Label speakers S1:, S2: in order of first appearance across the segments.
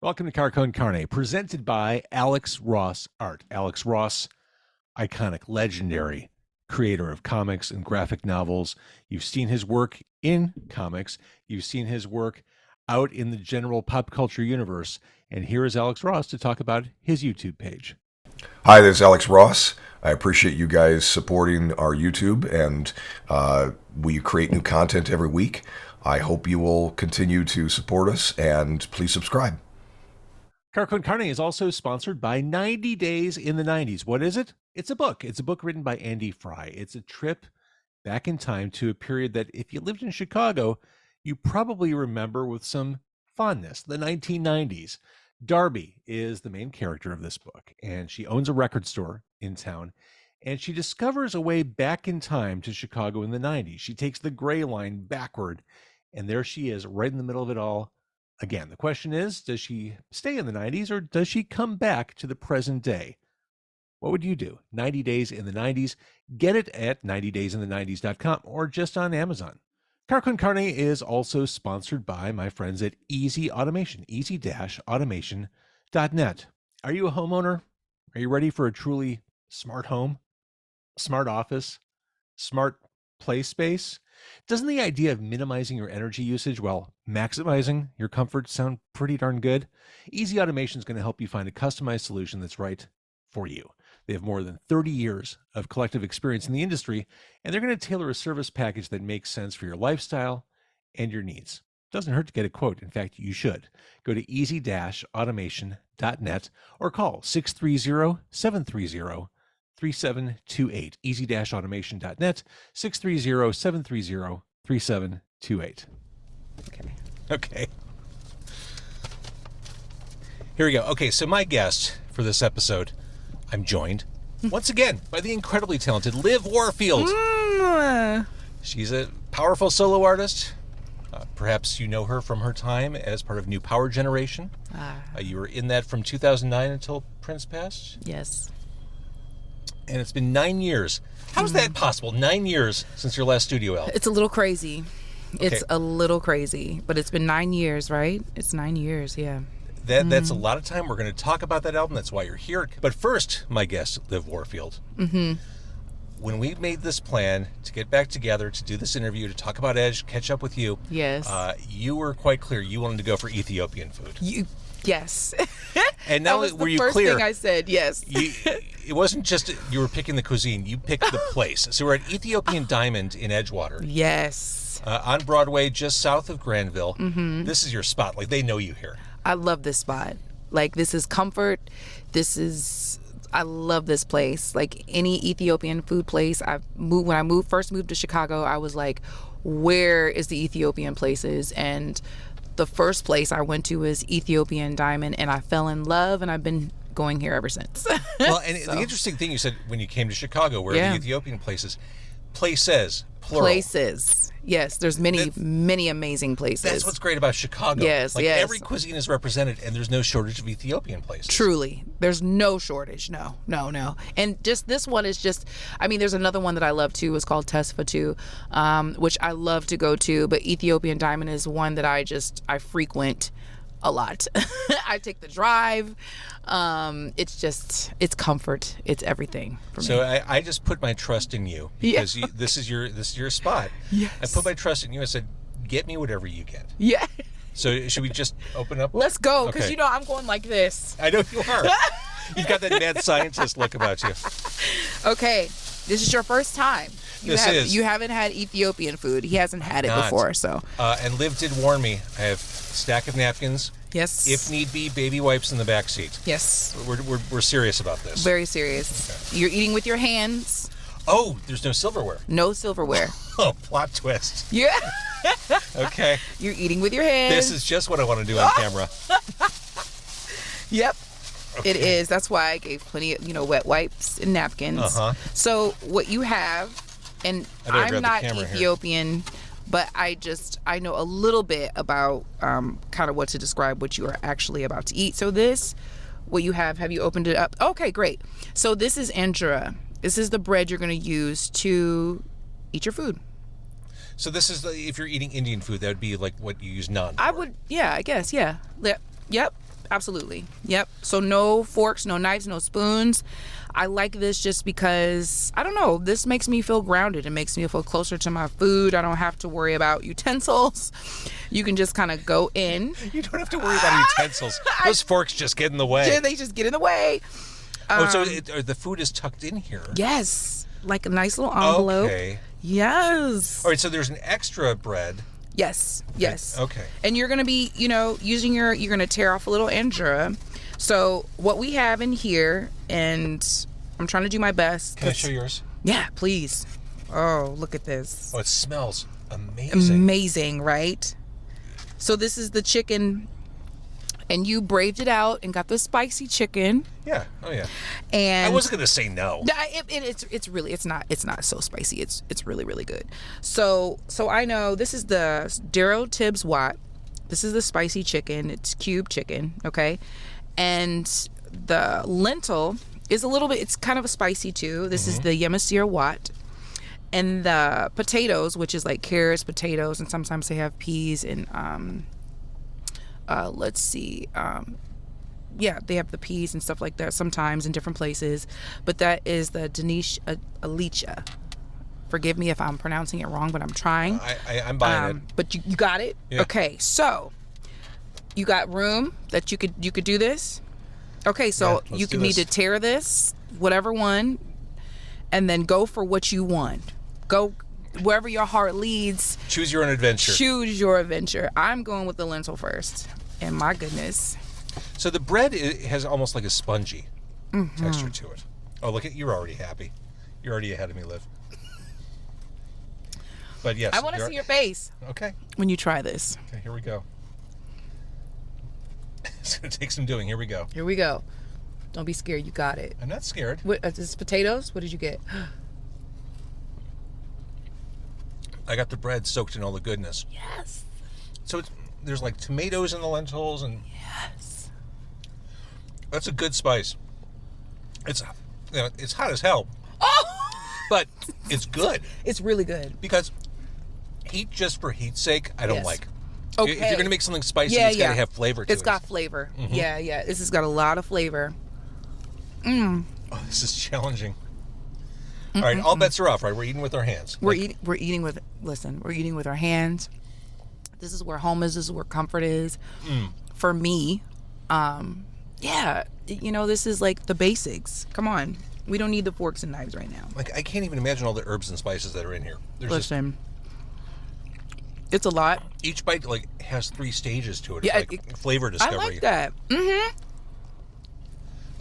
S1: Welcome to Car Con Carne, presented by Alex Ross Art. Alex Ross, iconic, legendary creator of comics and graphic novels. You've seen his work in comics. You've seen his work out in the general pop culture universe. And here is Alex Ross to talk about his YouTube page.
S2: Hi, this is Alex Ross. I appreciate you guys supporting our YouTube, and we create new content every week. I hope you will continue to support us, and please subscribe.
S1: Car Con Carne is also sponsored by 90 Days in the 90s. What is it? It's a book. It's a book written by Andy Fry. It's a trip back in time to a period that if you lived in Chicago, you probably remember with some fondness, the 1990s. Darby is the main character of this book, and she owns a record store in town, and she discovers a way back in time to Chicago in the 90s. She takes the gray line backward, and there she is right in the middle of it all. Again, the question is, does she stay in the 90s or does she come back to the present day? What would you do? 90 Days in the 90s. Get it at 90daysinthe90s.com or just on Amazon. Car Con Carne is also sponsored by my friends at Easy Automation, easy-automation.net. Are you a homeowner? Are you ready for a truly smart home, smart office, smart play space? Doesn't the idea of minimizing your energy usage while maximizing your comfort sound pretty darn good? Easy Automation is going to help you find a customized solution that's right for you. They have more than 30 years of collective experience in the industry, and they're going to tailor a service package that makes sense for your lifestyle and your needs. Doesn't hurt to get a quote. In fact, you should. Go to easy-automation.net or call 630-730-3728. Easy-automation.net, 630-730-3728. Okay. Here we go. Okay, so my guest for this episode, I'm joined once again by the incredibly talented Liv Warfield. She's a powerful solo artist. Perhaps you know her from her time as part of New Power Generation. You were in that from 2009 until Prince passed?
S3: Yes.
S1: And it's been 9 years. How is that possible? 9 years since your last studio album.
S3: It's a little crazy.
S1: Okay.
S3: It's a little crazy, but it's been 9 years, right? It's 9 years, yeah.
S1: That's a lot of time. We're going to talk about that album. That's why you're here. But first, my guest, Liv Warfield. When we made this plan to get back together to do this interview, to talk about Edge, catch up with you,
S3: Yes.
S1: You were quite clear. You wanted to go for Ethiopian food.
S3: Yes.
S1: And now
S3: that was
S1: were
S3: the
S1: you
S3: first
S1: clear?
S3: thing I said, yes.
S1: It wasn't just you were picking the cuisine. You picked the place. So we're at Ethiopian Diamond in Edgewater.
S3: Yes.
S1: On Broadway, just south of Granville. This is your spot. Like, they know you here.
S3: I love this spot. Like, this is comfort. I love this place. Like, any Ethiopian food place. When I first moved to Chicago, I was like, where is the Ethiopian places? And the first place I went to was Ethiopian Diamond, and I fell in love, and I've been going here ever since.
S1: Well, and the interesting thing you said when you came to Chicago, where the Ethiopian places, places, plural.
S3: Places. Yes, there's many amazing places.
S1: That's what's great about Chicago.
S3: Yes,
S1: like,
S3: yes.
S1: every cuisine is represented, and there's no shortage of Ethiopian places.
S3: Truly. There's no shortage. No. And just this one is just, there's another one that I love too. It's called Tesfatu, which I love to go to. But Ethiopian Diamond is one that I frequent a lot. I take the drive. It's comfort. It's everything for me.
S1: So I just put my trust in you because this is your spot.
S3: Yes.
S1: I put my trust in you. I said, get me whatever you get.
S3: Yeah.
S1: So should we just open up?
S3: Let's go, because
S1: Okay.
S3: I'm going like this.
S1: I know you are. You've got that mad scientist look about you.
S3: Okay, this is your first time. You
S1: is.
S3: haven't had Ethiopian food. He hasn't had it
S1: Not.
S3: before, so.
S1: And Liv did warn me. I have a stack of napkins.
S3: Yes.
S1: If need be, baby wipes in the back seat.
S3: Yes.
S1: We're serious about this.
S3: Very serious.
S1: Okay.
S3: You're eating with your hands.
S1: Oh, there's no silverware.
S3: No silverware.
S1: Oh, plot twist.
S3: Yeah.
S1: Okay.
S3: You're eating with your hands.
S1: This is just what I want to do on camera.
S3: Yep.
S1: Okay.
S3: It is. That's why I gave plenty of, wet wipes and napkins.
S1: Uh-huh.
S3: So what you have, and
S1: I better grab
S3: I'm
S1: the
S3: not
S1: camera here.
S3: Ethiopian, but I know a little bit about kind of what to describe what you are actually about to eat. So what you have you opened it up? Okay, great. So this is injera. This is the bread you're going to use to eat your food.
S1: So this is, if you're eating Indian food, that would be like what you use naan for.
S3: I would, yeah, I guess, yeah. Yep. Absolutely. Yep. So no forks, no knives, no spoons. I like this just because, I don't know, this makes me feel grounded. It makes me feel closer to my food. I don't have to worry about utensils. You can just kind of go in.
S1: You don't have to worry about utensils. Those forks just get in the way.
S3: Yeah, they just get in the way.
S1: So the food is tucked in here.
S3: Yes. Like a nice little envelope.
S1: Okay.
S3: Yes.
S1: All right, so there's an extra bread.
S3: Yes.
S1: Okay.
S3: And you're going to be, using you're going to tear off a little Andura. So what we have in here, and I'm trying to do my best.
S1: Can I show yours?
S3: Yeah, please. Oh, look at this.
S1: Oh, it smells amazing.
S3: Amazing, right? So this is the chicken, and you braved it out and got the spicy chicken.
S1: Yeah. Oh yeah.
S3: And
S1: I wasn't gonna say no.
S3: It's not so spicy. It's really, really good. So I know this is the Darrow Tibbs Watt. This is the spicy chicken. It's cube chicken, okay? And the lentil is a little bit, it's kind of a spicy too. This is the Yemasir Watt. And the potatoes, which is like carrots, potatoes, and sometimes they have peas and let's see, yeah, they have the peas and stuff like that sometimes in different places. But that is the Danish Alicia. Forgive me if I'm pronouncing it wrong, but I'm trying.
S1: I'm buying it.
S3: But you got it?
S1: Yeah.
S3: Okay, so you got room that you could do this? Okay, so
S1: Yeah,
S3: you can need to tear this, whatever one, and then go for what you want. Go wherever your heart leads.
S1: Choose your own adventure.
S3: Choose your adventure. I'm going with the lentil first. And my goodness.
S1: So the bread has almost like a spongy texture to it. Oh, look at, you're already happy. You're already ahead of me, Liv. But yes.
S3: I want to see your face.
S1: Okay.
S3: When you try this.
S1: Okay, here we go. It's going to take some doing. Here we go.
S3: Here we go. Don't be scared. You got it.
S1: I'm not scared.
S3: What, is this potatoes? What did you get?
S1: I got the bread soaked in all the goodness.
S3: Yes.
S1: So there's like tomatoes in the lentils, and
S3: Yes.
S1: that's a good spice. It's it's hot as hell,
S3: Oh!
S1: but it's good
S3: It's really good.
S1: because heat just for heat's sake, I don't
S3: Yes.
S1: like.
S3: Okay.
S1: If you're going to make something spicy,
S3: Yeah,
S1: it's got to
S3: yeah.
S1: have flavor to it.
S3: It's got flavor. Yeah. This has got a lot of flavor.
S1: Oh, this is challenging. All right, all bets are off, right? We're eating with our hands.
S3: We're eating with our hands. This is where home is. This is where comfort is. For me, yeah, this is like the basics. Come on. We don't need the forks and knives right now.
S1: Like, I can't even imagine all the herbs and spices that are in here. There's
S3: Listen, it's a lot.
S1: each bite like has 3 stages to it.
S3: Yeah,
S1: It's like flavor
S3: I
S1: discovery.
S3: like that. Mm-hmm.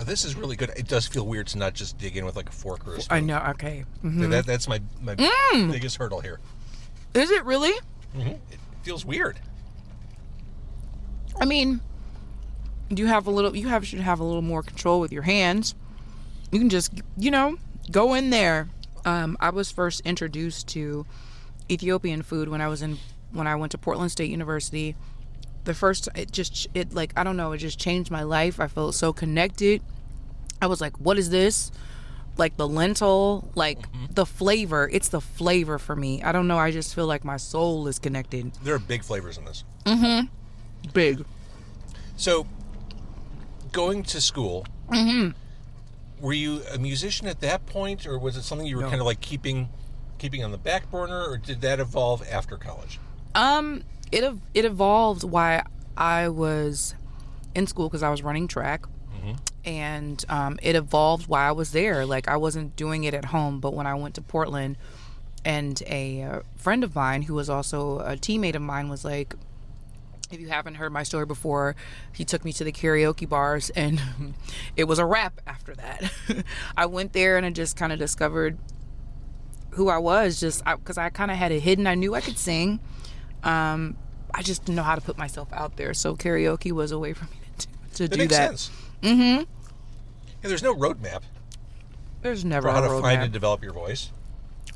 S1: This is really good. It does feel weird to not just dig in with like a fork or a spoon.
S3: I know. Okay. Mm-hmm.
S1: That's my biggest hurdle here.
S3: Is it really?
S1: It feels weird.
S3: I mean, should have a little more control with your hands. You can just, go in there. I was first introduced to Ethiopian food when I went to Portland State University. It just changed my life. I felt so connected. I was like, what is this? Like the lentil, like the flavor. It's the flavor for me. I don't know. I just feel like my soul is connected.
S1: There are big flavors in this.
S3: Big.
S1: So, going to school, were you a musician at that point, or was it something you were kind of like keeping on the back burner, or did that evolve after college?
S3: It evolved while I was in school because I was running track, and it evolved while I was there. Like, I wasn't doing it at home, but when I went to Portland, and a friend of mine who was also a teammate of mine was like, if you haven't heard my story before, he took me to the karaoke bars, and it was a wrap after that. I went there and I just kind of discovered who I was, because I kind of had it hidden. I knew I could sing. I just didn't know how to put myself out there. So karaoke was a way for me to do that.
S1: Makes sense. Yeah, there's no roadmap
S3: There's never
S1: for
S3: a
S1: how to
S3: roadmap.
S1: find and develop your voice.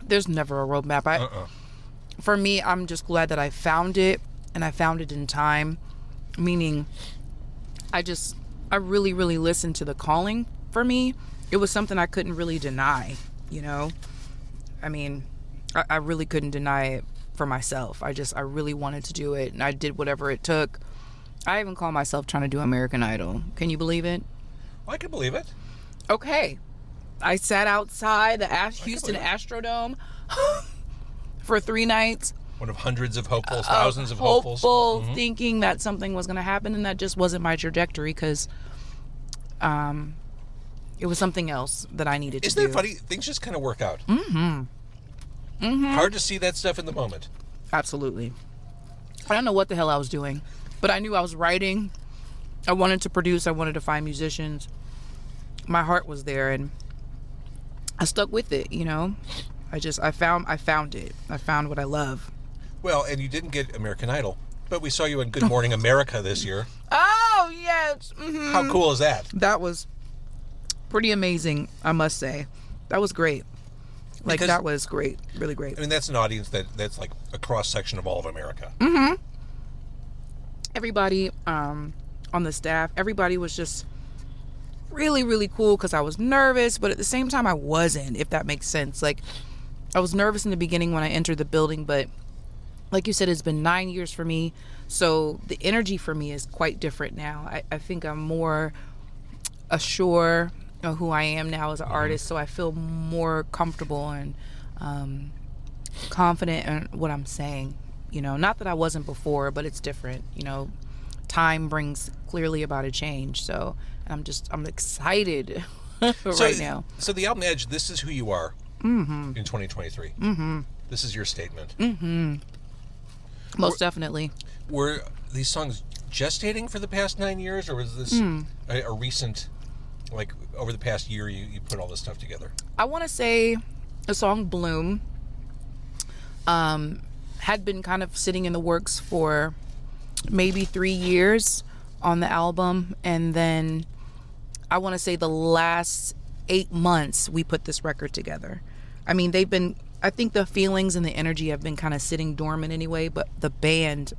S3: There's never a roadmap. For me, I'm just glad that I found it, and I found it in time. Meaning, I really, really listened to the calling for me. It was something I couldn't really deny, I mean, I really couldn't deny it for myself. I really wanted to do it, and I did whatever it took. I even call myself trying to do American Idol. Can you believe it?
S1: I can believe it.
S3: Okay. I sat outside the Houston Astrodome for 3 nights.
S1: One of hundreds of hopefuls, thousands of hopefuls.
S3: Thinking that something was going to happen, and that just wasn't my trajectory because it was something else that I needed to do.
S1: Isn't that funny? Things just kind of work out. Hard to see that stuff in the moment.
S3: Absolutely. I don't know what the hell I was doing, but I knew I was writing. I wanted to produce. I wanted to find musicians. My heart was there, and I stuck with it. You know, I found it. I found what I love.
S1: Well, and you didn't get American Idol, but we saw you in Good Morning America this year.
S3: Oh yes. Mm-hmm.
S1: How cool is that?
S3: That was pretty amazing, I must say. That was great. Like, that was great. Really great.
S1: I mean, that's an audience that's like a cross-section of all of America.
S3: Mm-hmm. Everybody on the staff, everybody was just really, really cool because I was nervous, but at the same time I wasn't, if that makes sense. Like, I was nervous in the beginning when I entered the building, but like you said, it's been 9 years for me, so the energy for me is quite different now. I think I'm more assured of who I am now as an artist, so I feel more comfortable and confident in what I'm saying. You know, not that I wasn't before, but it's different. You know, time brings clearly about a change, so I'm excited right now.
S1: So the album Edge, this is who you are in 2023. This is your statement.
S3: Most definitely.
S1: Were these songs gestating for the past 9 years, or was this a recent, like over the past year, you put all this stuff together?
S3: I want to say the song Bloom had been kind of sitting in the works for maybe 3 years on the album, and then I want to say the last 8 months we put this record together. I mean, I think the feelings and the energy have been kind of sitting dormant anyway, but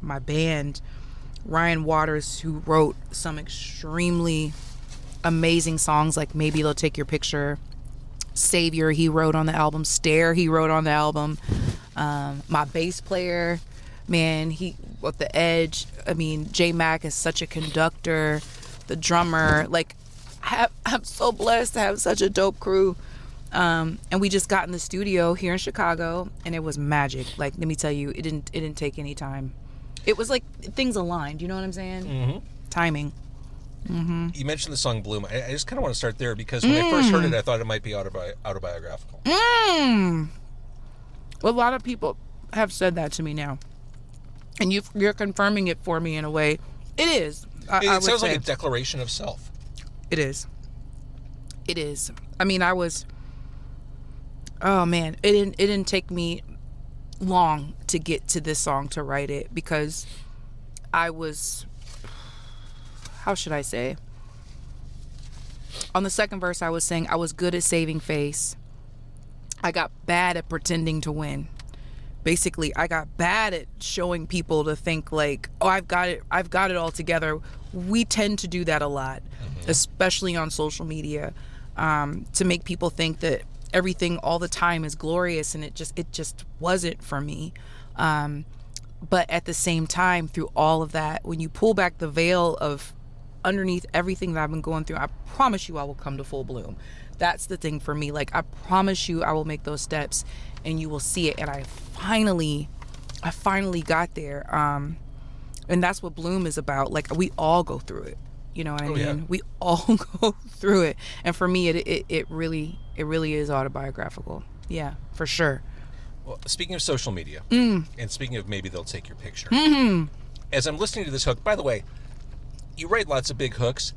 S3: my band, Ryan Waters, who wrote some extremely amazing songs like Maybe They'll Take Your Picture, Savior, he wrote on the album, Stare, he wrote on the album. My bass player, man, he with the Edge. I mean, J Mac is such a conductor. The drummer, like, I'm so blessed to have such a dope crew. And we just got in the studio here in Chicago, and it was magic. Like, let me tell you, it didn't take any time. It was like things aligned. You know what I'm saying? Timing.
S1: You mentioned the song Bloom. I just kind of want to start there because when I first heard it, I thought it might be autobiographical.
S3: Well, a lot of people have said that to me now, and you're confirming it for me in a way. It is.
S1: It sounds like a declaration of self.
S3: It is. It is. I mean, oh man, it didn't take me long to get to this song, to write it, because I was, how should I say? On the second verse, I was saying I was good at saving face. I got bad at pretending to win. Basically, I got bad at showing people to think like, oh, I've got it all together. We tend to do that a lot, especially on social media, to make people think that everything all the time is glorious, and it just wasn't for me. But at the same time, through all of that, when you pull back the veil of underneath everything that I've been going through, I promise you I will come to full bloom. That's the thing for me. Like, I promise you I will make those steps and you will see it. And I finally got there. And that's what Bloom is about. Like, we all go through it. You know what I mean? Yeah. We all go through it. And for me, it really is autobiographical. Yeah, for sure.
S1: Well, speaking of social media, and speaking of Maybe They'll Take Your Picture, as I'm listening to this hook, by the way, you write lots of big hooks.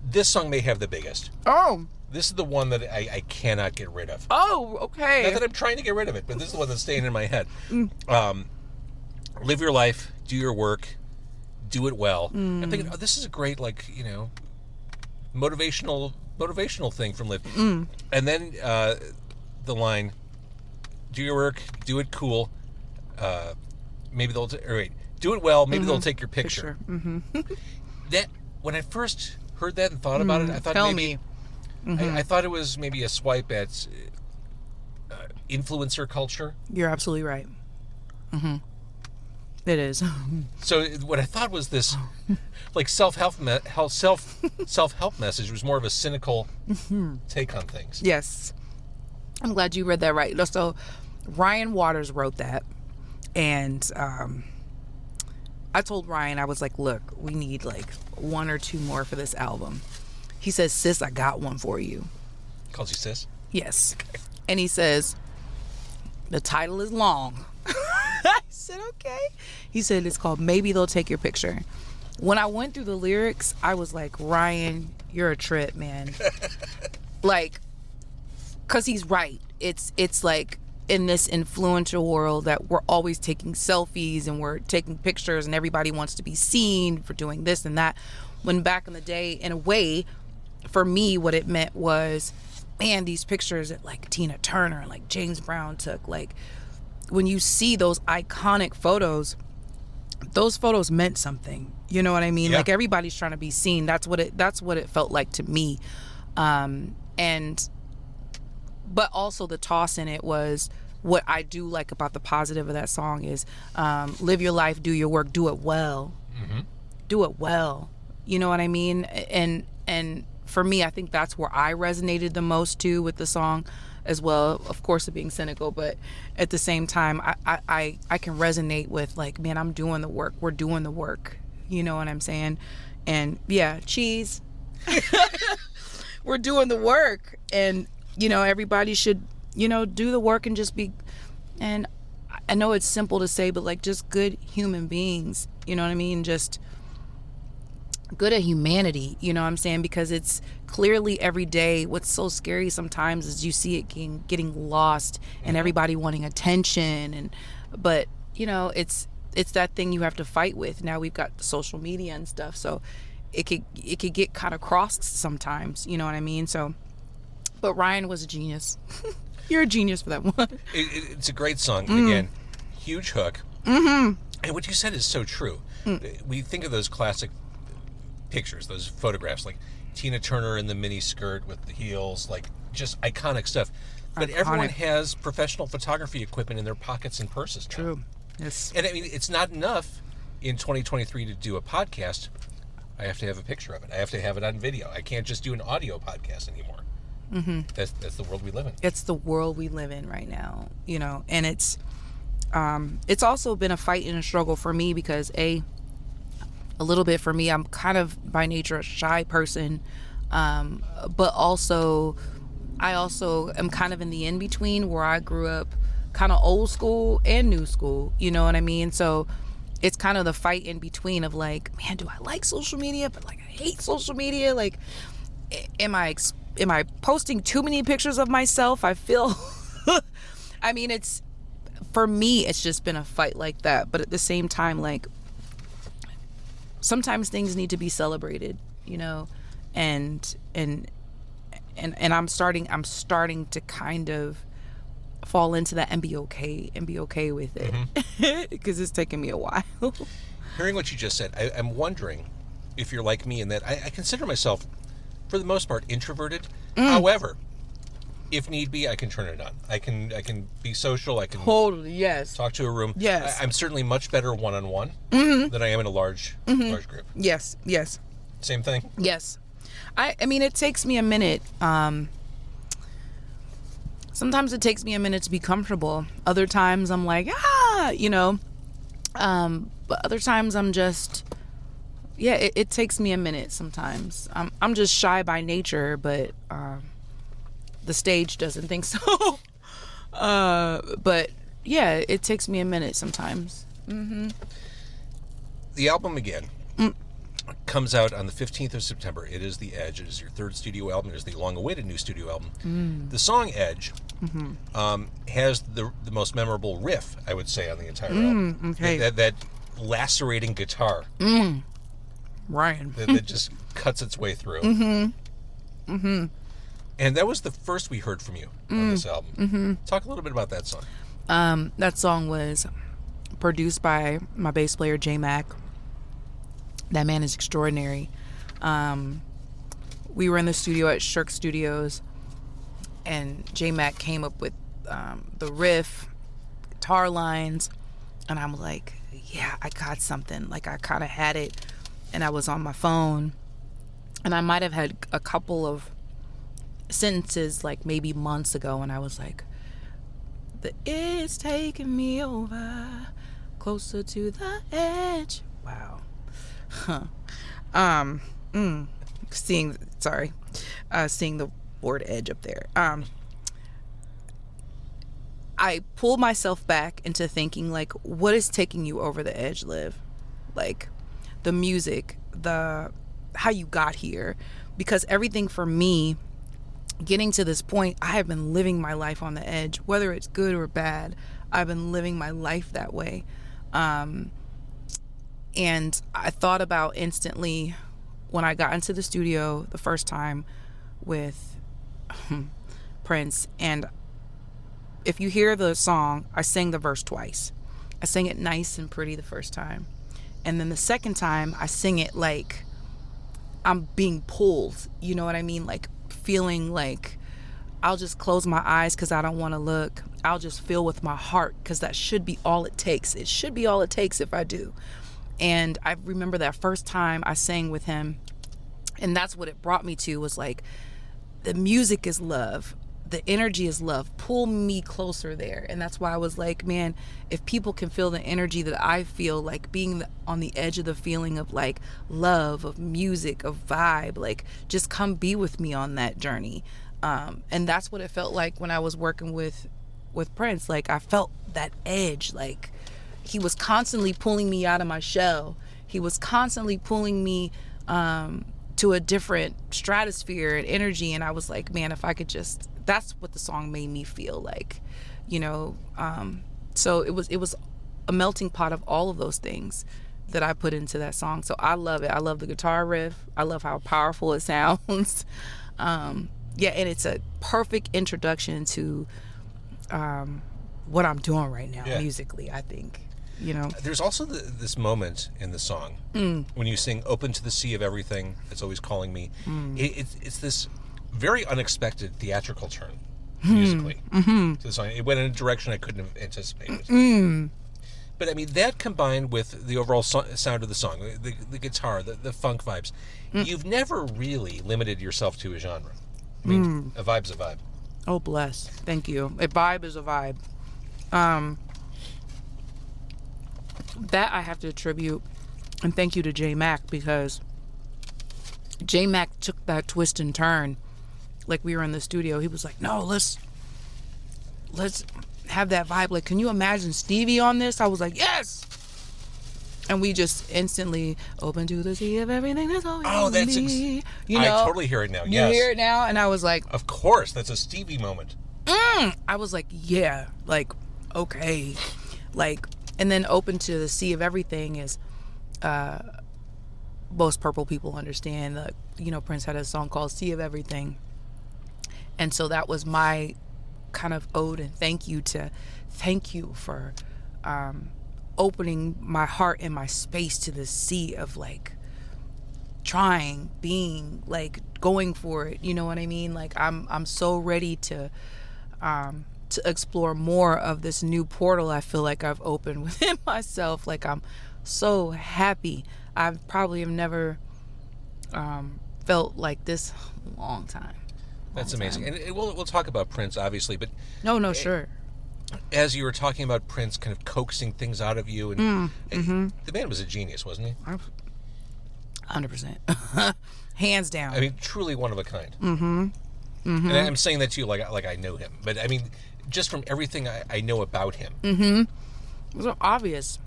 S1: This song may have the biggest.
S3: Oh.
S1: This is the one that I cannot get rid of.
S3: Oh, okay.
S1: Not that I'm trying to get rid of it, but this is the one that's staying in my head. Live your life, do your work, do it well. I'm thinking, oh, this is a great, like, you know, motivational thing from Liv. And then the line, do your work, do it cool. Maybe they'll do it well. Maybe they'll take your picture. That, when I first heard that and thought about it, I thought I thought it was maybe a swipe at influencer culture.
S3: You're absolutely right. It is.
S1: So what I thought was this, like self-help message was more of a cynical take on things.
S3: Yes. I'm glad you read that right. So Ryan Waters wrote that. And I told Ryan, I was like, look, we need like 1 or 2 more for this album. He says, sis, I got one for you.
S1: Calls you sis?
S3: Yes. Okay. And he says, the title is long. I said, okay. He said, it's called Maybe They'll Take Your Picture. When I went through the lyrics, I was like, Ryan, you're a trip, man. Like, because he's right. It's like in this influential world that we're always taking selfies and we're taking pictures and everybody wants to be seen for doing this and that. When back in the day, in a way, for me, what it meant was, man, these pictures that like Tina Turner and like James Brown took, like when you see those iconic photos, those photos meant something. You know what I mean? Yeah. Like everybody's trying to be seen. That's what it felt like to me. But also the toss in it was what I do like about the positive of that song is live your life, do your work, do it well. Mm-hmm. Do it well. You know what I mean? And for me, I think that's where I resonated the most too with the song as well, of course, of being cynical, but at the same time, I can resonate with like, man, I'm doing the work. We're doing the work. You know what I'm saying? And yeah, cheese. We're doing the work. And, you know, everybody should, you know, do the work and just be, and I know it's simple to say, but like just good human beings, you know what I mean? Just good at humanity, you know what I'm saying? Because it's clearly every day, what's so scary sometimes is you see it getting lost and everybody wanting attention, but you know, it's that thing you have to fight with. Now we've got social media and stuff, so it could get kind of crossed sometimes, you know what I mean? So, but Ryan was a genius. You're a genius for that one.
S1: It's a great song. Again, huge hook. Mm-hmm. And what you said is so true. We think of those classic pictures, those photographs, like Tina Turner in the mini skirt with the heels, like just iconic stuff. But everyone has professional photography equipment in their pockets and purses now.
S3: True. Yes.
S1: And I mean, it's not enough in 2023 to do a podcast. I have to have a picture of it. I have to have it on video. I can't just do an audio podcast anymore. Mm-hmm. That's the world we live in.
S3: It's the world we live in right now, you know. And it's also been a fight and a struggle for me because a little bit for me, I'm kind of by nature a shy person, but also I also am kind of in the in between where I grew up kind of old school and new school, you know what I mean? So it's kind of the fight in between of like, man, do I like social media, but like I hate social media? Like, am I posting too many pictures of myself? I feel I mean, it's, for me, it's just been a fight like that. But at the same time, like, sometimes things need to be celebrated, you know, and I'm starting to kind of fall into that and be okay with it because it's taken me a while.
S1: Hearing what you just said, I'm wondering if you're like me in that I consider myself, for the most part, introverted. However, if need be, I can turn it on. I can be social. I can
S3: totally, yes,
S1: talk to a room.
S3: Yes,
S1: I'm certainly much better one-on-one than I am in a large group.
S3: Yes.
S1: Same thing.
S3: Yes, I mean, it takes me a minute. Sometimes it takes me a minute to be comfortable. Other times I'm like, you know. But other times I'm just, it takes me a minute sometimes. I'm just shy by nature, but the stage doesn't think so. But yeah, it takes me a minute sometimes. Mm-hmm.
S1: The album again comes out on the 15th of September. It is The Edge. It is your third studio album. It is the long-awaited new studio album. The song Edge has the most memorable riff, I would say, on the entire album. Okay. That lacerating guitar.
S3: Ryan.
S1: That just cuts its way through. And that was the first we heard from you on this album. Talk a little bit about that song.
S3: That song was produced by my bass player, J Mac. That man is extraordinary. We were in the studio at Shirk Studios, and J Mac came up with the riff, guitar lines, and I'm like, yeah, I got something. Like I kind of had it, and I was on my phone, and I might have had a couple of sentences like maybe months ago, and I was like, it's taking me over, closer to the edge. Wow. Seeing the word edge up there. I pulled myself back into thinking, like, what is taking you over the edge, Liv? Like, the music, how you got here. Because everything for me, getting to this point, I have been living my life on the edge, whether it's good or bad. I've been living my life that way. And I thought about instantly when I got into the studio the first time with Prince. And if you hear the song, I sang the verse twice. I sang it nice and pretty the first time. And then the second time, I sing it like I'm being pulled. You know what I mean? Like feeling like I'll just close my eyes because I don't want to look. I'll just feel with my heart because that should be all it takes. It should be all it takes if I do. And I remember that first time I sang with him, and that's what it brought me to, was like, the music is love. The energy is love. Pull me closer there. And that's why I was like, man, if people can feel the energy that I feel, like being on the edge of the feeling of like love, of music, of vibe, like just come be with me on that journey. And that's what it felt like when I was working with Prince. Like I felt that edge. Like he was constantly pulling me out of my shell. He was constantly pulling me to a different stratosphere and energy. And I was like, man, if I could just, that's what the song made me feel like, you know. So it was a melting pot of all of those things that I put into that song. So I love it. I love the guitar riff. I love how powerful it sounds. Yeah, and it's a perfect introduction to what I'm doing right now musically, I think. You know,
S1: there's also this moment in the song when you sing "Open to the Sea of Everything, It's Always Calling Me." It's this very unexpected theatrical turn musically to the song. It went in a direction I couldn't have anticipated. But I mean, that combined with the overall sound of the song, the guitar, the funk vibes, you've never really limited yourself to a genre. I mean, a vibe's a vibe.
S3: Oh, bless. Thank you. A vibe is a vibe. That I have to attribute and thank you to J Mac, because J Mac took that twist and turn. Like we were in the studio, he was like, no, let's have that vibe. Like, can you imagine Stevie on this? I was like, yes. And we just instantly open to the sea of everything that's always me. You know,
S1: I totally hear it now. Yes.
S3: You hear it now, and I was like,
S1: of course, that's a Stevie moment.
S3: I was like, yeah, like, okay, like, and then open to the sea of everything is, most purple people understand that, you know, Prince had a song called Sea of Everything. And so that was my kind of ode and thank you for opening my heart and my space to the sea of like trying, being, like going for it. You know what I mean? Like I'm so ready to explore more of this new portal I feel like I've opened within myself. Like I'm so happy. I probably have never felt like this in a long time.
S1: That's amazing. And we'll talk about Prince, obviously, but...
S3: No, sure.
S1: As you were talking about Prince kind of coaxing things out of you, and the man was a genius, wasn't he?
S3: 100%. Hands down.
S1: I mean, truly one of a kind. And I'm saying that to you like I know him. But, I mean, just from everything I know about him.
S3: It was obvious.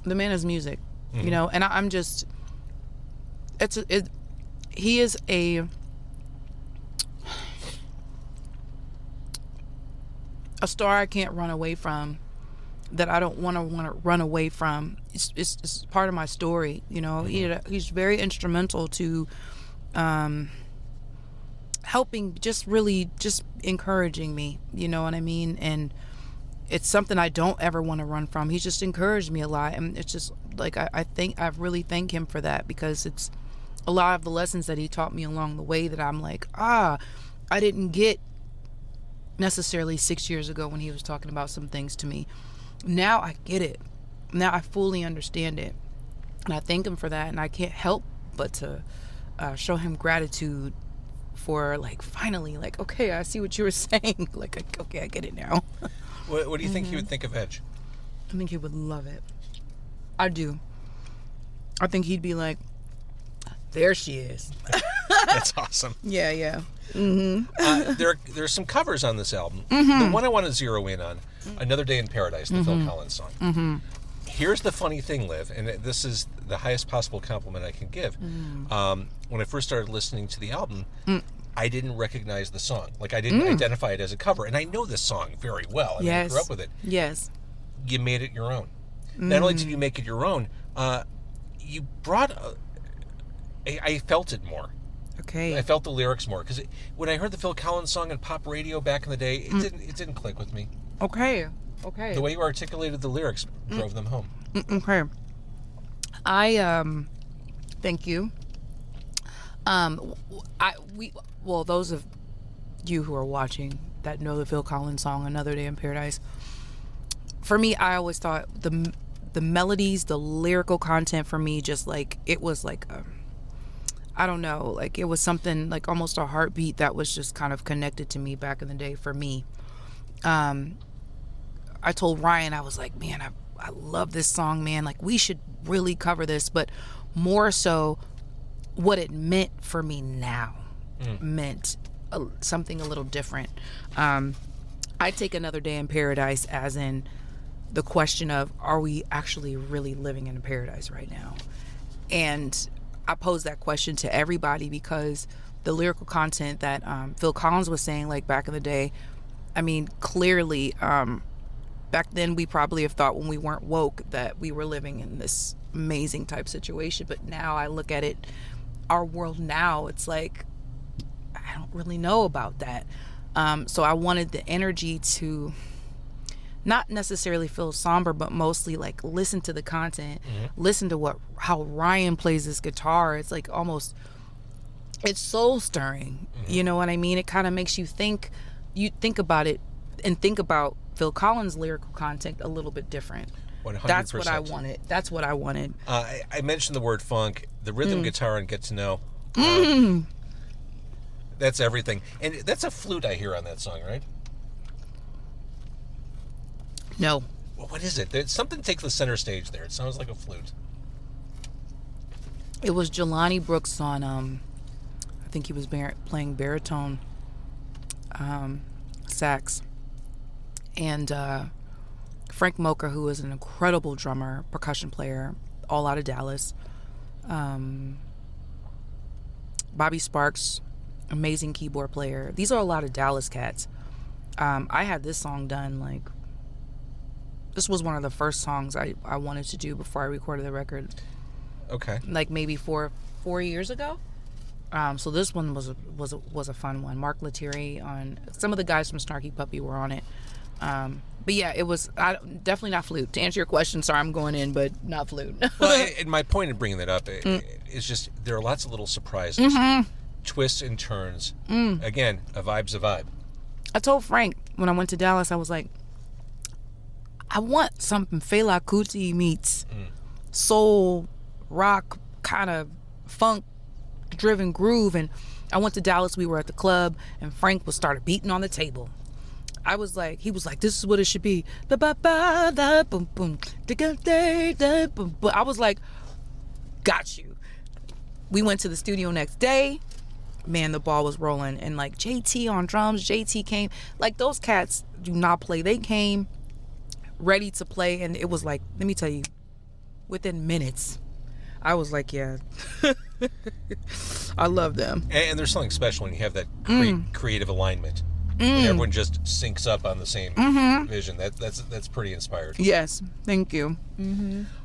S3: The man is music, you know, and I'm just... he is a star I can't run away from, that I don't want to run away from. It's part of my story, you know. He's very instrumental to helping, just really just encouraging me, you know what I mean? And it's something I don't ever want to run from. He's just encouraged me a lot, and it's just like I really thank him for that, because it's a lot of the lessons that he taught me along the way that I'm like, I didn't get necessarily 6 years ago when he was talking about some things to me. Now I get it. now I fully understand it, and I thank him for that, and I can't help but to show him gratitude for like finally like, okay, I see what you were saying. Like, okay, I get it now.
S1: What do you think he would think of Edge?
S3: I think he would love it. I do. I think he'd be like, there she is.
S1: That's awesome.
S3: Yeah.
S1: There's some covers on this album. The one I want to zero in on, Another Day in Paradise, the Phil Collins song. Here's the funny thing, Liv, and this is the highest possible compliment I can give. When I first started listening to the album, I didn't recognize the song. Like, I didn't identify it as a cover. And I know this song very well. I mean, I grew up with it.
S3: Yes.
S1: You made it your own. Not only did you make it your own, you brought... I felt it more.
S3: Okay.
S1: I felt the lyrics more. Because when I heard the Phil Collins song on pop radio back in the day, it didn't click with me.
S3: Okay.
S1: The way you articulated the lyrics drove them home.
S3: Okay. I thank you. Those of you who are watching that know the Phil Collins song Another Day in Paradise, for me, I always thought the melodies, the lyrical content for me, just like it was like I don't know, like it was something like almost a heartbeat that was just kind of connected to me back in the day for me. I told Ryan, I was like, man, I love this song, man. Like, we should really cover this, but more so what it meant for me now meant something a little different. I take Another Day in Paradise as in the question of, are we actually really living in a paradise right now? And I pose that question to everybody because the lyrical content that Phil Collins was saying, like back in the day, I mean, clearly, back then we probably have thought when we weren't woke that we were living in this amazing type situation. But now I look at it, our world now, it's like, I don't really know about that. So I wanted the energy to not necessarily feel somber, but mostly like listen to the content, listen to how Ryan plays his guitar. It's like almost, it's soul stirring. You know what I mean? It kind of makes you think about it and think about Phil Collins' lyrical content a little bit different.
S1: 100%.
S3: That's what I wanted.
S1: I mentioned the word funk, the rhythm guitar and Get to Know. That's everything. And that's a flute I hear on that song, right?
S3: No.
S1: Well, what is it? There's something takes the center stage there. It sounds like a flute.
S3: It was Jelani Brooks on, I think he was playing baritone sax. And Frank Mocha, who is an incredible drummer, percussion player, all out of Dallas. Bobby Sparks, amazing keyboard player. These are a lot of Dallas cats. I had this song done, like, this was one of the first songs I wanted to do before I recorded the record.
S1: Okay.
S3: Like maybe four years ago. So this one was a fun one. Mark Lettieri on, some of the guys from Snarky Puppy were on it. But yeah, it was definitely not flute. To answer your question, sorry, I'm going in, but not flute.
S1: Well, and my point in bringing that up is just there are lots of little surprises, twists and turns. Again, a vibe's a vibe.
S3: I told Frank when I went to Dallas, I was like, I want something Fela Kuti meets soul, rock, kind of funk-driven groove. And I went to Dallas. We were at the club, and Frank started beating on the table. He was like, this is what it should be. But I was like, got you. We went to the studio next day. Man, the ball was rolling. And like JT on drums, JT came. Like, those cats do not play. They came ready to play, and it was like, let me tell you, within minutes, I was like, yeah, I love them.
S1: And there's something special when you have that creative alignment. When everyone just syncs up on the same vision. That's pretty inspired.
S3: Yes, thank you.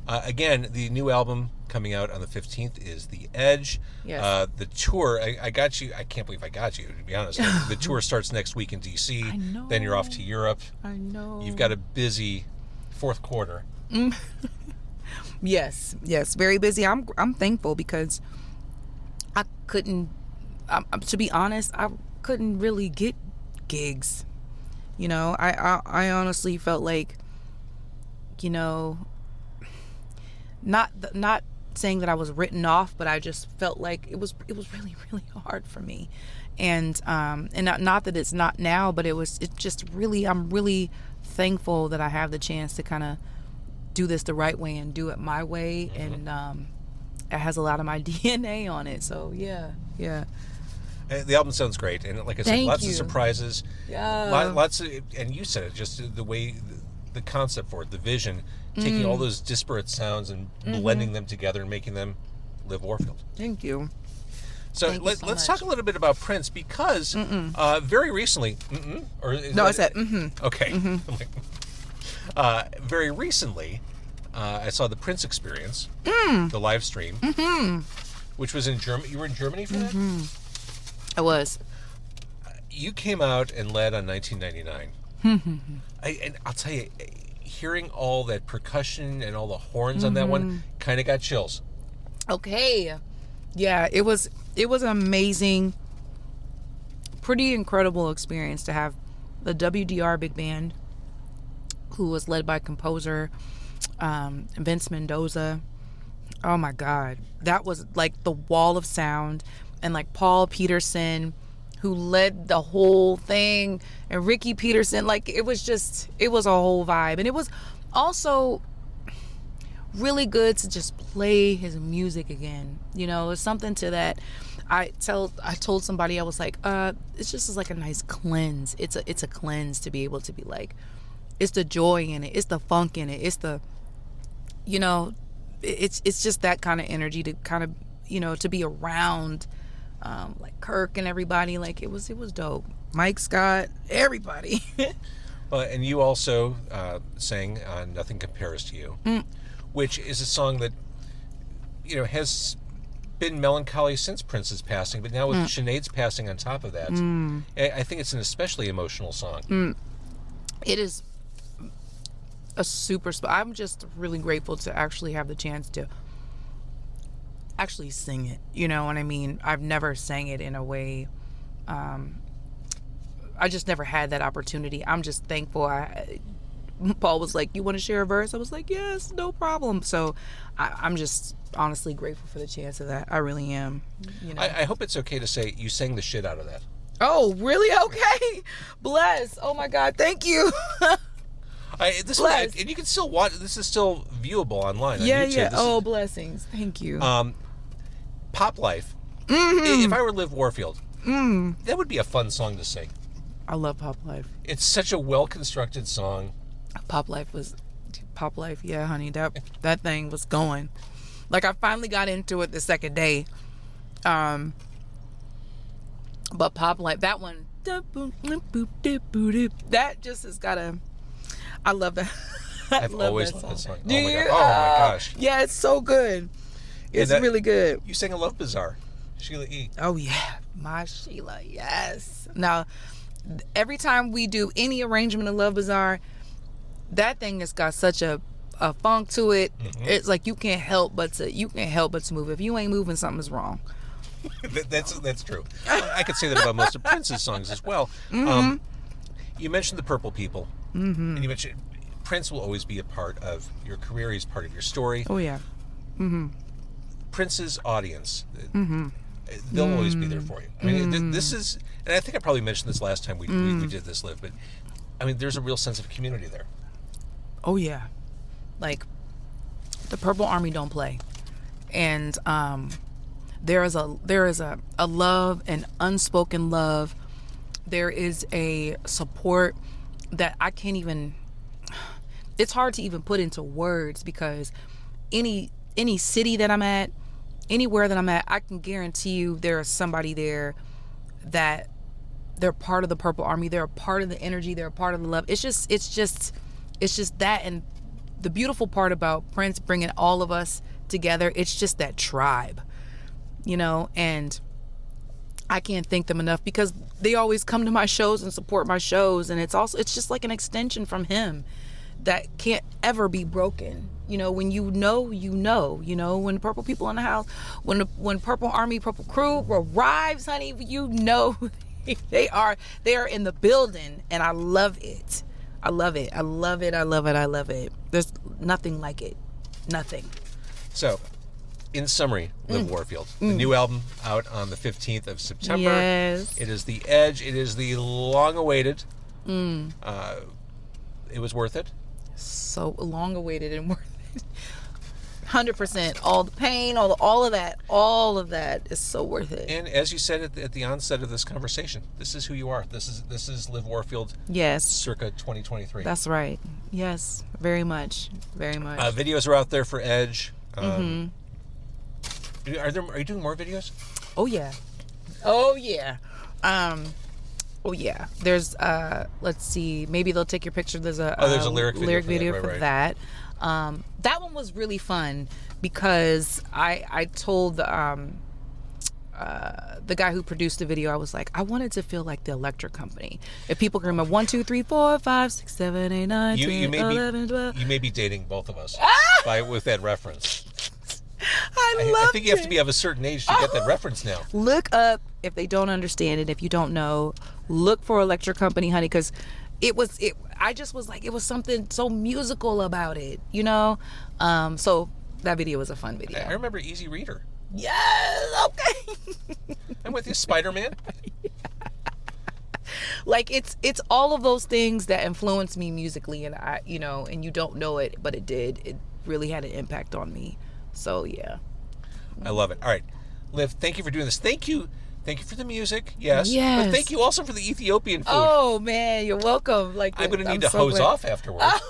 S1: Again, the new album coming out on the 15th is The Edge.
S3: Yes.
S1: The tour, I got you. I can't believe I got you, to be honest. The tour starts next week in D.C.
S3: I know.
S1: Then you're off to Europe.
S3: I know.
S1: You've got a busy fourth quarter.
S3: Yes, very busy. I'm thankful because I couldn't, to be honest, I couldn't really get gigs. You know, I honestly felt like, you know, not saying that I was written off, but I just felt like it was really, really hard for me. And not that it's not now, but it's just really, I'm really thankful that I have the chance to kind of do this the right way and do it my way. And it has a lot of my DNA on it. So yeah.
S1: The album sounds great, and like I said,
S3: Thank
S1: lots
S3: you.
S1: of surprises.
S3: Yeah.
S1: Lots of, and you said it, just the way, the concept for it, the vision, taking all those disparate sounds and blending them together and making them Liv Warfield.
S3: Thank you.
S1: So
S3: Thank you
S1: let's
S3: so much.
S1: talk a little bit about Prince, because very recently, or is
S3: No,
S1: that
S3: I said
S1: it? Okay. Very recently, I saw the Prince Experience, the live stream, which was in Germany. You were in Germany for that?
S3: I was.
S1: You came out and led on 1999. And I'll tell you, hearing all that percussion and all the horns on that one kind of got chills.
S3: Okay. Yeah, it was an amazing, pretty incredible experience to have the WDR big band, who was led by composer Vince Mendoza. Oh my God, that was like the wall of sound. And like Paul Peterson, who led the whole thing, and Ricky Peterson, like it was a whole vibe. And it was also really good to just play his music again. You know, it's something to that. I told somebody, I was like, it's just like a nice cleanse. It's a cleanse to be able to be like, it's the joy in it, it's the funk in it, it's the, you know, it's just that kind of energy to kind of, you know, to be around. Like Kirk and everybody, like it was dope. Mike Scott, everybody.
S1: Well, and you also sang on "Nothing Compares to You," which is a song that, you know, has been melancholy since Prince's passing, but now with Sinead's passing on top of that, I think it's an especially emotional song.
S3: It is a super. I'm just really grateful to actually have the chance to actually sing it, you know what I mean? I've never sang it in a way, I just never had that opportunity. I'm just thankful. Paul was like, you want to share a verse? I was like, yes, no problem. So I'm just honestly grateful for the chance of that. I really am. You know?
S1: I hope it's okay to say you sang the shit out of that.
S3: Oh, really? Okay. Bless. Oh my God, thank you.
S1: This one, and you can still watch. This is still viewable online.
S3: Yeah,
S1: on YouTube.
S3: yeah. Oh, blessings. Thank you.
S1: Pop Life. If I were Liv Warfield, that would be a fun song to sing.
S3: I love Pop Life.
S1: It's such a well-constructed song.
S3: Pop Life. Yeah, honey. That thing was going. Like I finally got into it the second day. But Pop Life, that one, that just has got a. I love that.
S1: I've always loved that song.
S3: Do
S1: oh my
S3: you?
S1: God. Oh my gosh.
S3: Yeah, it's so good. It's really good.
S1: You sang a Love Bazaar, Sheila E.
S3: Oh yeah, my Sheila, yes. Now, every time we do any arrangement of Love Bazaar, that thing has got such a funk to it. It's like you can't help but to move. If you ain't moving, something's wrong.
S1: That's true. I could say that about most of Prince's songs as well. You mentioned the Purple People, and you mentioned Prince will always be a part of your career. He's part of your story.
S3: Oh yeah.
S1: Prince's audience, they'll always be there for you. I mean, this is, and I think I probably mentioned this last time we did this, Liv, but I mean, there's a real sense of community there.
S3: Oh yeah, like the Purple Army don't play, and there is a love, an unspoken love. There is a support that I can't even. It's hard to even put into words, because any city that I'm at, anywhere that I'm at, I can guarantee you there is somebody there that they're part of the Purple Army. They're a part of the energy. They're a part of the love. It's just that. And the beautiful part about Prince bringing all of us together, it's just that tribe, you know, and I can't thank them enough, because they always come to my shows and support my shows. And it's just like an extension from him that can't ever be broken. You know, when you know, when the Purple People in the house, when Purple Army, Purple Crew arrives, honey, you know, they are in the building, and I love it. I love it. There's nothing like it. Nothing.
S1: So, in summary, Liv Warfield. The new album out on the 15th of September.
S3: Yes.
S1: It is the edge. It is the long-awaited. It was worth it.
S3: So long-awaited and worth it. 100%. All the pain, all of that is so worth it.
S1: And as you said at the onset of this conversation, this is who you are. This is Liv Warfield.
S3: Yes.
S1: Circa 2023.
S3: That's right. Yes. Very much. Very much.
S1: Videos are out there for Edge. Are you doing more videos?
S3: Oh yeah. There's let's see, maybe they'll take your picture. There's a
S1: lyric video
S3: for that. That one was really fun because I told the guy who produced the video, I was like, I wanted to feel like the Electric Company. If people can remember 1, 2, 3, 4, 5, 6, 7, 8, 9, 10, 11, 12.
S1: You may be dating both of us with that reference.
S3: I
S1: think you have to be of a certain age to get that reference now.
S3: Look up if they don't understand it. If you don't know, look for Electric Company, honey, because I just was like, it was something so musical about it, you know? So that video was a fun video.
S1: I remember Easy Reader.
S3: Yes, okay.
S1: I'm with you, Spider-Man.
S3: Like it's all of those things that influenced me musically, and and you don't know it, but it did. It really had an impact on me. So yeah.
S1: I love it. All right. Liv, thank you for doing this. Thank you for the music. Yes.
S3: Yes.
S1: But thank you also for the Ethiopian food.
S3: Oh man, you're welcome.
S1: I'm going to need to hose off afterwards.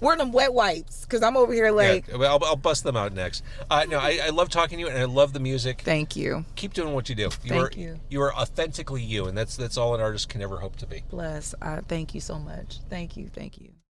S3: We're them wet wipes because I'm over here like.
S1: Yeah, I'll bust them out next. No, I love talking to you and I love the music.
S3: Thank you.
S1: Keep doing what you do.
S3: Thank you.
S1: You are authentically you, and that's all an artist can ever hope to be.
S3: Bless. Thank you so much. Thank you.